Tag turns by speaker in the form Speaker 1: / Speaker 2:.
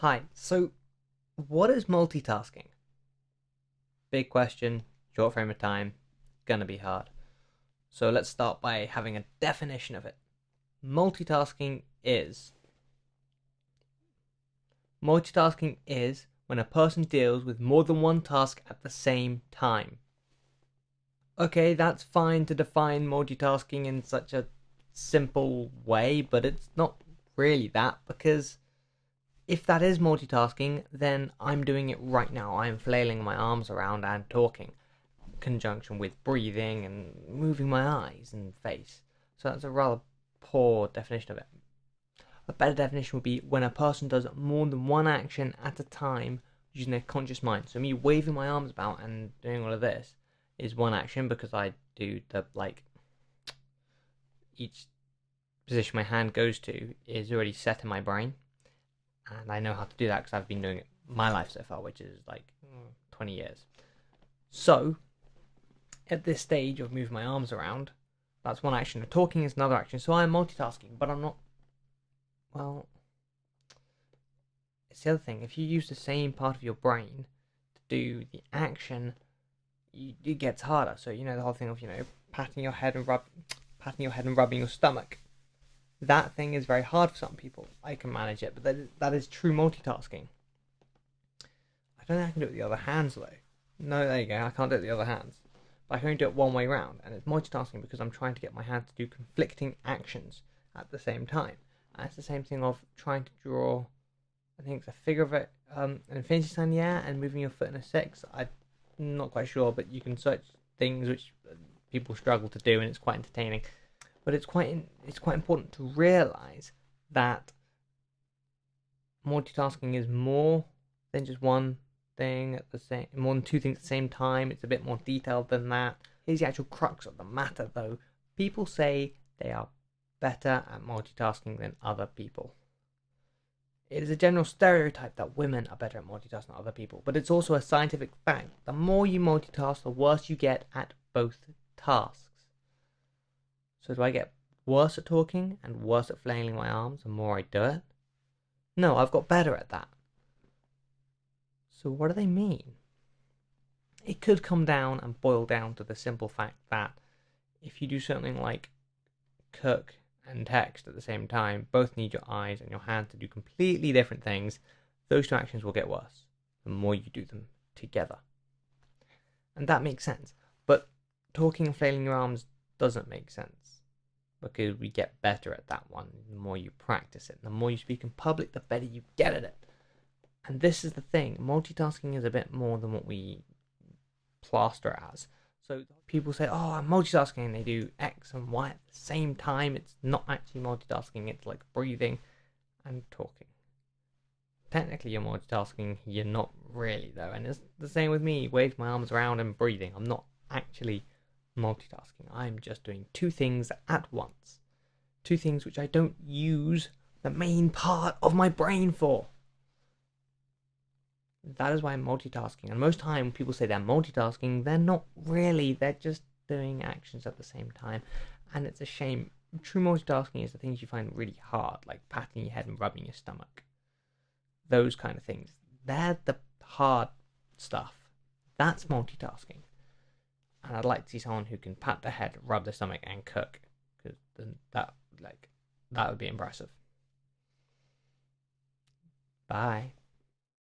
Speaker 1: Hi, so what is multitasking? Big question, short frame of time, gonna be hard. So let's start by having a definition of it. Multitasking is multitasking is when a person deals with more than one task at the same time. Okay, that's fine to define multitasking in such a simple way, but it's not really that because if that is multitasking, then I'm doing it right now. I'm flailing my arms around and talking, in conjunction with breathing and moving my eyes and face. So that's a rather poor definition of it. A better definition would be when a person does more than one action at a time using their conscious mind. So me waving my arms about and doing all of this is one action because I do the each position my hand goes to is already set in my brain, and I know how to do that because I've been doing it my life so far, which is like 20 years. So, at this stage of moving my arms around, that's one action. Talking is another action. So I'm multitasking, but I'm not. Well, it's the other thing. If you use the same part of your brain to do the action, it gets harder. So you know the whole thing of patting your head and rubbing your stomach. That thing is very hard for some people. I can manage it, but that is true multitasking. I don't think I can do it with the other hands though. No, there you go. I can't do it with the other hands. But I can only do it one way round, and it's multitasking because I'm trying to get my hand to do conflicting actions at the same time. And it's the same thing of trying to draw. I think it's a figure of it, an infinity sign in the air, and moving your foot in a six. I'm not quite sure, but you can search things which people struggle to do, and it's quite entertaining. But it's quite important to realize that multitasking is more than just one thing at the same, more than two things at the same time. It's a bit more detailed than that. Here's the actual crux of the matter, though. People say they are better at multitasking than other people. It is a general stereotype that women are better at multitasking than other people, but it's also a scientific fact. The more you multitask, the worse you get at both tasks. So do I get worse at talking and worse at flailing my arms the more I do it? No, I've got better at that. So what do they mean? It could come down and boil down to the simple fact that if you do something like cook and text at the same time, both need your eyes and your hands to do completely different things. Those two actions will get worse the more you do them together. And that makes sense. But talking and flailing your arms doesn't make sense because we get better at that one the more you practice it. The more you speak in public, the better you get at it. And this is the thing, multitasking is a bit more than what we plaster as. So people say, oh, I'm multitasking, and they do X and Y at the same time. It's not actually multitasking, it's like breathing and talking. Technically you're multitasking, you're not really though. And it's the same with me, waving my arms around and breathing. I'm not actually multitasking. I'm just doing two things at once. Two things which I don't use the main part of my brain for. That is why I'm multitasking. And most time people say they're multitasking, they're not really. They're just doing actions at the same time. And it's a shame. True multitasking is the things you find really hard, like patting your head and rubbing your stomach. Those kind of things. They're the hard stuff. That's multitasking. And I'd like to see someone who can pat their head, rub their stomach, and cook, because that would be impressive. Bye.